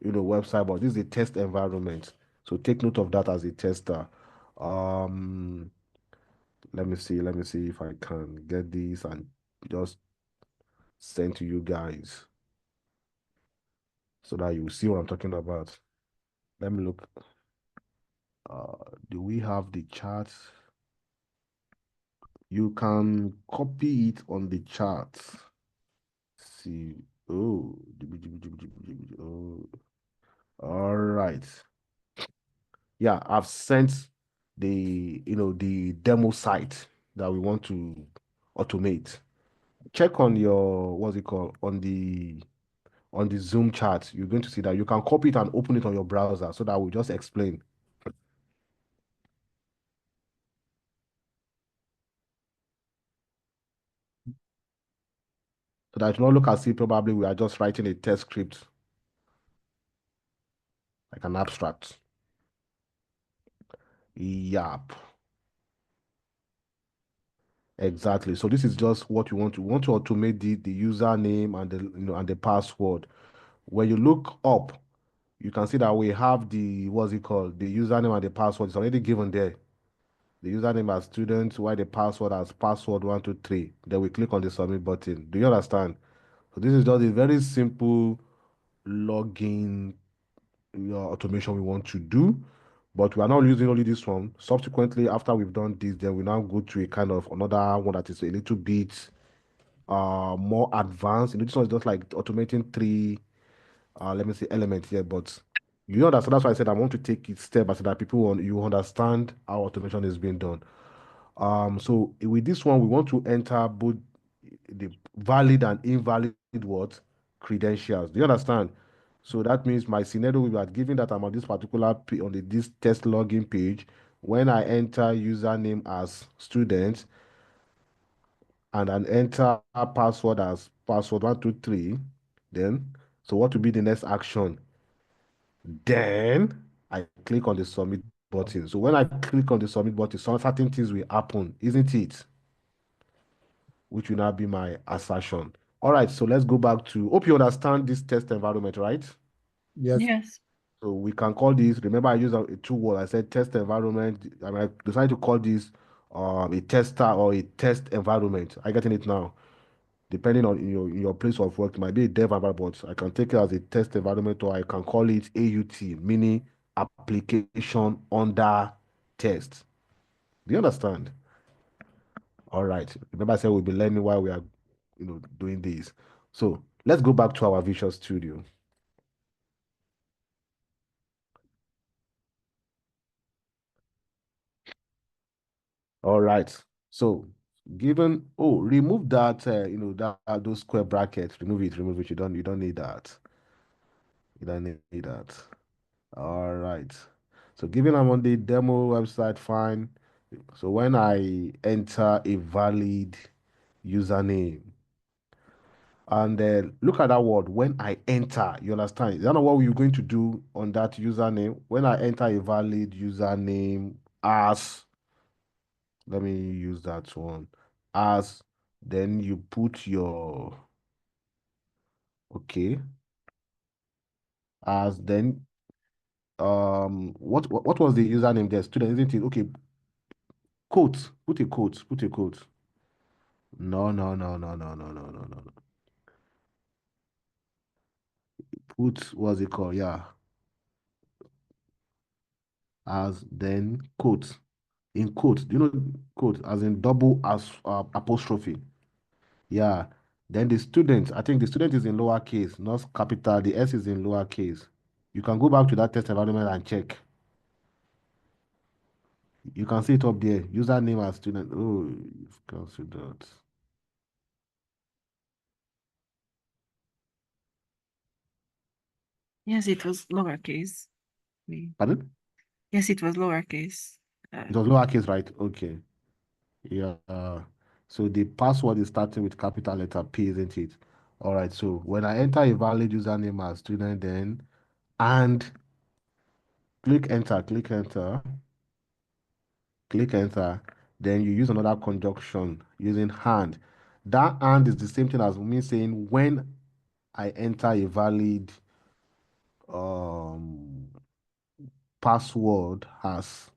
website, but this is a test environment. So take note of that as a tester. Let me see if I can get this and just send to you guys so that you see what I'm talking about. Let me look. Do we have the chart? You can copy it on the chart. See. Oh. Oh. All right. Yeah, I've sent the demo site that we want to automate. Check on your, what's it called, on the Zoom chat. You're going to see that you can copy it and open it on your browser, so that we'll just explain. So that it will not look as if probably we are just writing a test script, like an abstract. Yep. Exactly. So this is just what you want to automate the username and the password. When you look up, you can see that we have the, what's it called, the username and the password is already given there. The username as student, while the password as password123. Then we click on the submit button. Do you understand? So this is just a very simple login automation we want to do, but we are not using only this one. Subsequently, after we've done this, then we now go to a kind of another one that is a little bit more advanced. This one is just like automating three let me say elements here, but you understand. That's why I said I want to take it step by step, so that you understand how automation is being done. So with this one, we want to enter both the valid and invalid what credentials. Do you understand? So that means my scenario, we are given that I'm on this particular this test login page. When I enter username as student and then enter password as password123, then so what will be the next action? Then I click on the submit button. So when I click on the submit button, some certain things will happen, isn't it? Which will now be my assertion. All right, so let's go back to, hope you understand this test environment, right? Yes. Yes. So we can call this, remember I used a two word, I said test environment. I decided to call this a tester or a test environment. I getting it now? Depending on your place of work, it might be a dev environment, but I can take it as a test environment, or I can call it AUT, meaning application under test. Do you understand? All right. Remember I said we'll be learning while we are doing this. So let's go back to our Visual Studio. All right. So remove that those square brackets. Remove it. You don't need that. You don't need that. All right. So given I'm on the demo website, fine. So when I enter a valid username, and then look at that word, when I enter, you understand? You know what we're going to do on that username? When I enter a valid username as, let me use that one, as, then you put your, okay, as, then, what was the username there? Student, isn't it? Okay, quote, put a quote, put a quote. No, no, no, no, no, no, no, no, no. Put, what's it called? Yeah. As, then quote. In quote, do you know quote as in double as apostrophe? Yeah. Then the student, I think the student is in lowercase, not capital. The S is in lowercase. You can go back to that test environment and check. You can see it up there. Username as student. Oh, you've considered. Yes, it was lowercase. Pardon? Yes, it was lowercase. It was lowercase, right? Okay. Yeah. So the password is starting with capital letter P, isn't it? All right. So when I enter a valid username as student, then and click enter, click enter, click enter, then you use another conjunction using and. That and is the same thing as me saying when I enter a valid password as,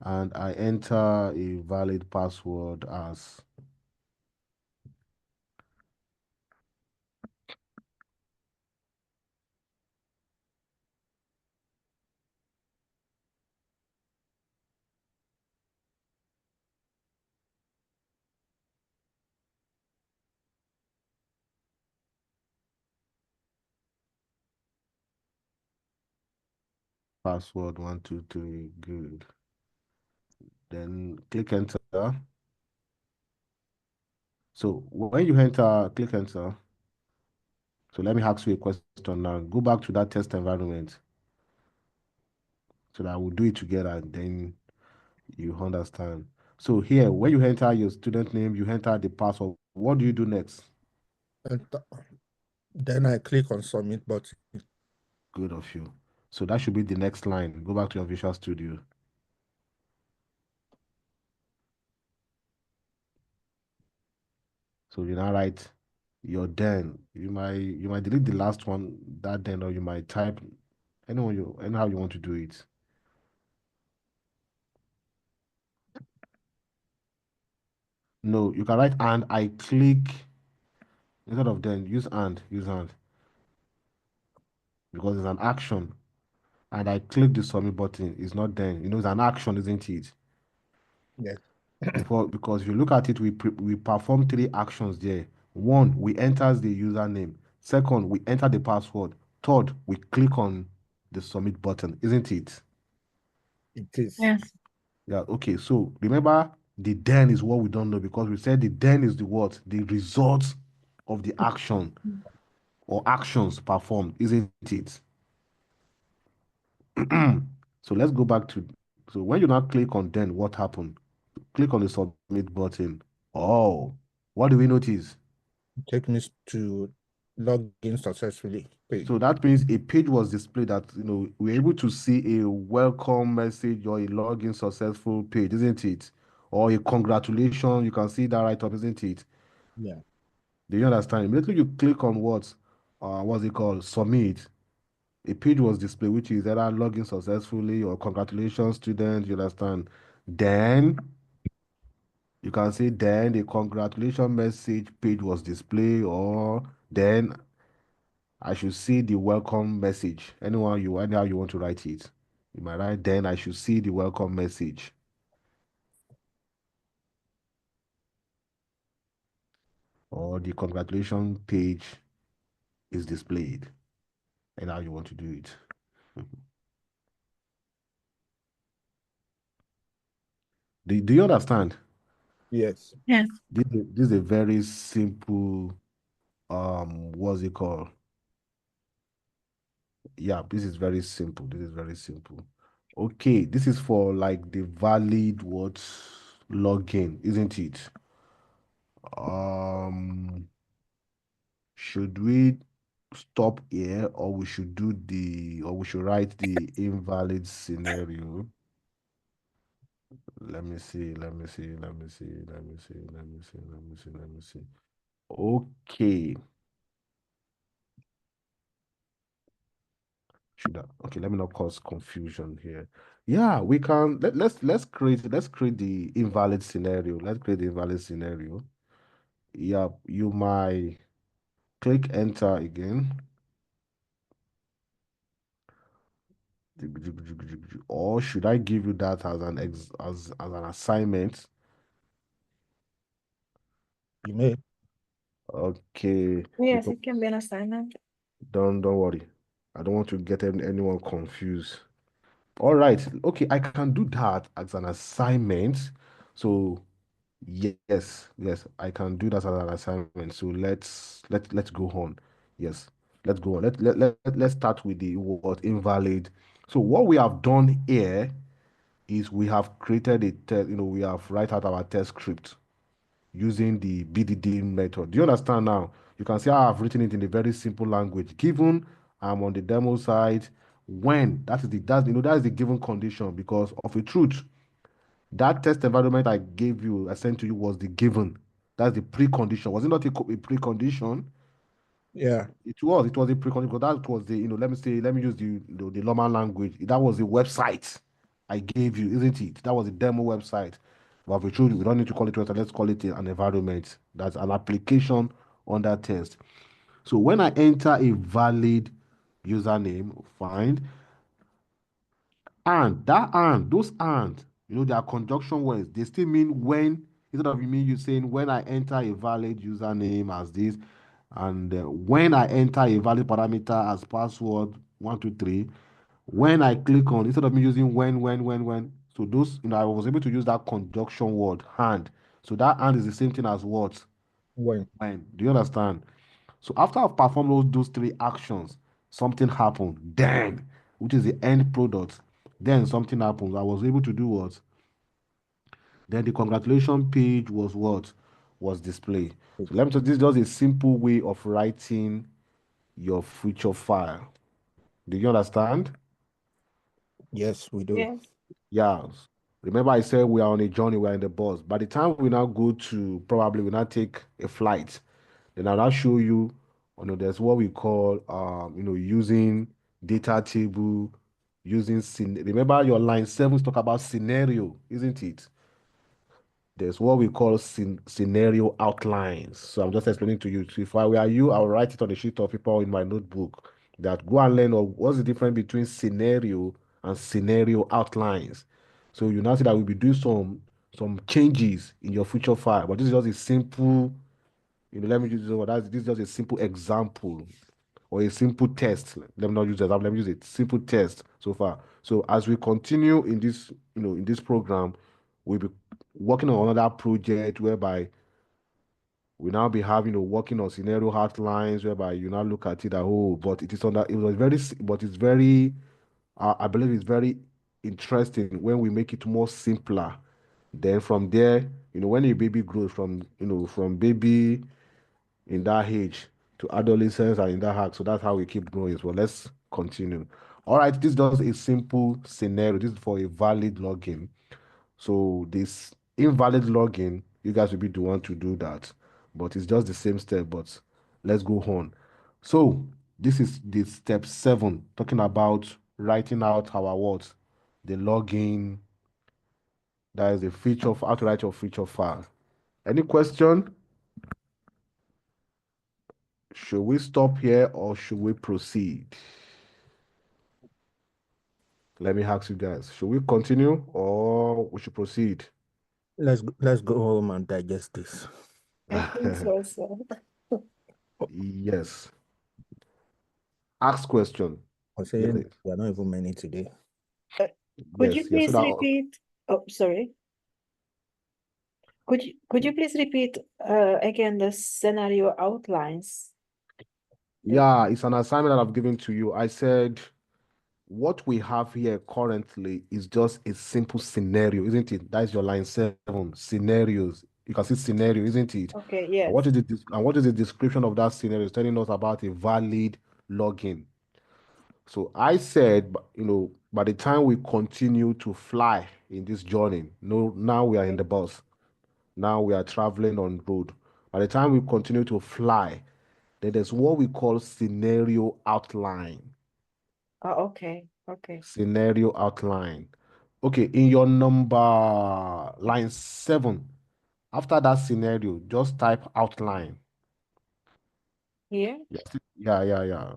and I enter a valid password as. Password 123, good. Then click enter. So when you enter, click enter. So let me ask you a question now. Go back to that test environment so that we'll do it together and then you understand. So here, when you enter your student name, you enter the password. What do you do next? Enter. Then I click on submit button. Good of you. So that should be the next line. Go back to your Visual Studio. So you now write your then. You might delete the last one, that then, or you might type anyhow you want to do it. No, you can write and I click instead of then. Use and because it's an action. And I click the submit button. It's not then. It's an action, isn't it? Yes. Because if you look at it, we perform 3 actions there. One, we enter the username. Second, we enter the password. Third, we click on the submit button, isn't it? It is. Yes. Yeah, okay. So remember, the then is what we don't know because we said the then is the what? The result of the action or actions performed, isn't it? So let's go back to, so when you now click on then, what happened? Click on the submit button. Oh, what do we notice? Take me to login successfully page. So that means a page was displayed that, we're able to see a welcome message or a login successful page, isn't it? Or a congratulations, you can see that right up, isn't it? Yeah. Do you understand? Immediately you click on what's it called? Submit. A page was displayed, which is either login successfully or congratulations, student, you understand? Then you can say then the congratulations message page was displayed, or then I should see the welcome message. Anyhow you want to write it. You might write then I should see the welcome message. Or the congratulations page is displayed. And how you want to do it. Do you understand? Yes. Yes. This is a very simple, what's it called? Yeah, this is very simple. This is very simple. Okay, this is for like the valid what login, isn't it? Should we stop here or we should write the invalid scenario? Let me see. Okay. Okay, let me not cause confusion here. Yeah, we can let's create the invalid scenario. Let's create the invalid scenario. Yeah, you might click enter again. Or should I give you that as an assignment? You may. Okay. Yes, Because it can be an assignment. don't worry. I don't want to get anyone confused. All right. Okay, I can do that as an assignment. So yes, I can do that as an assignment. So let's go on. Yes, let's go on. Let's start with the word invalid. So what we have done here is we have created a test, we have write out our test script using the BDD method. Do you understand now? You can see how I've written it in a very simple language. Given I'm on the demo side, when that is the given condition because of a truth. That test environment I gave you, I sent to you was the given. That's the precondition. Was it not a precondition? Yeah. It was a precondition because that was the, let me use the normal language. That was the website I gave you, isn't it? That was the demo website. But for truth, we don't need to call it website. Let's call it an environment. That's an application on that test. So when I enter a valid username, find, those they are conjunction words. They still mean when, instead of you saying when I enter a valid username as this, and when I enter a valid parameter as password 123, when I click on, instead of me using when. So those, I was able to use that conjunction word, and. So that and is the same thing as what? When. When. Do you understand? So after I've performed those three actions, something happened. Then, which is the end product, then something happens. I was able to do what? Then the congratulation page was what? Was displayed. So let me tell you, this is just a simple way of writing your feature file. Do you understand? Yes, we do. Yes. Yeah. Remember I said we are on a journey, we are in the bus. By the time we now go to, probably we now take a flight, then I'll now show you, there's what we call, using data table, remember your line 7 talk about scenario, isn't it? There's what we call scenario outlines. So I'm just explaining to you. So if I were you, I'll write it on a sheet of paper in my notebook that go and learn what's the difference between scenario and scenario outlines. So you now see that we'll be doing some changes in your future file. But this is just a simple, let me use this is just a simple example or a simple test. Let me not use example, let me use a simple test so far. So as we continue in this, in this program, we'll be working on another project whereby we now be having, working on scenario outlines whereby you now look at it at but it was but it's very, I believe it's very interesting when we make it more simpler. Then from there, when a baby grows from baby in that age to adolescence and in that age. So that's how we keep growing. So let's continue. All right, this is just a simple scenario. This is for a valid login. So this invalid login, you guys will be the one to do that. But it's just the same step, but let's go on. So this is the step 7, talking about writing out our what? The login. That is the feature of how to write your feature file. Any question? Should we stop here or should we proceed? Let me ask you guys. Should we continue or we should proceed? Let's go home and digest this. I think so, so. Yes. Ask question. I'm saying Yes. we are not even many today. Could you Yes. So please that, repeat? Oh, sorry. Could you please repeat again the scenario outlines? yeah, it's an assignment that I've given to you. I said what we have here currently is just a simple scenario, isn't it? That's your line 7. Scenarios. You can see scenario, isn't it? Okay, And yes. what is the description of that scenario? It's telling us about a valid login. So I said, by the time we continue to fly in this journey, no, now we are in the bus. Now we are traveling on road. By the time we continue to fly, then there's what we call scenario outline. Oh, okay. Scenario outline. Okay, in your number line 7, after that scenario, just type outline. Here? Yeah.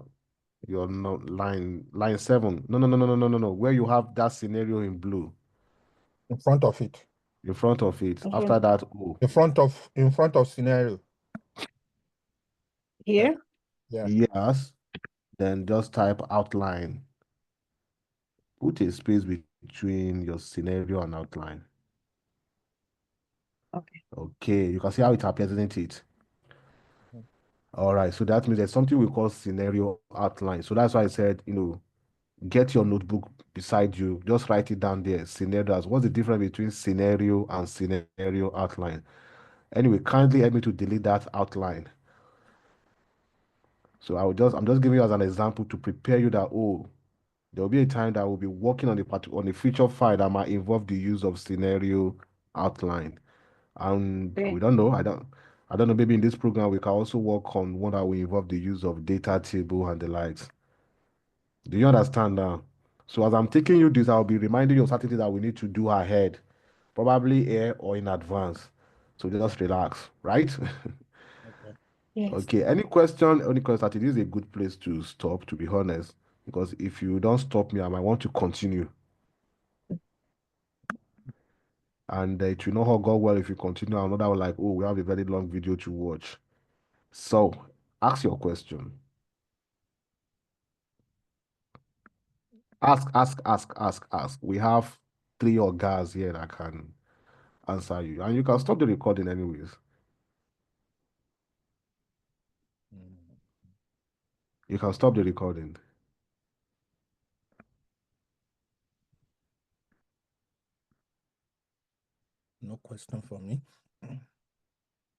Your line 7. No. Where you have that scenario in blue. In front of it. In front of it. Okay. After that, In front of scenario. Here? Yeah. Yes. Then just type outline. Put a space between your scenario and outline. Okay. Okay, you can see how it appears, isn't it? Mhm. All right, so that means there's something we call scenario outline. So that's why I said, get your notebook beside you. Just write it down there. Scenarios. What's the difference between scenario and scenario outline? Anyway, kindly help me to delete that outline. So I'm just giving you as an example to prepare you that, there will be a time that we'll be working on a feature file that might involve the use of scenario outline. And Okay. we don't know. I don't know. Maybe in this program we can also work on one that will involve the use of data table and the likes. Do you understand now? So as I'm taking you this, I'll be reminding you of certain things that we need to do ahead, probably here or in advance. So just relax, right? Okay. Yes. Okay. Any question? Any question? It is a good place to stop, to be honest, because if you don't stop me, I might want to continue. And it will not go well if you continue. Another one like, we have a very long video to watch. So ask your question. Ask. We have 3 guys here that can answer you. And you can stop the recording anyways. Mm. You can stop the recording. No question for me.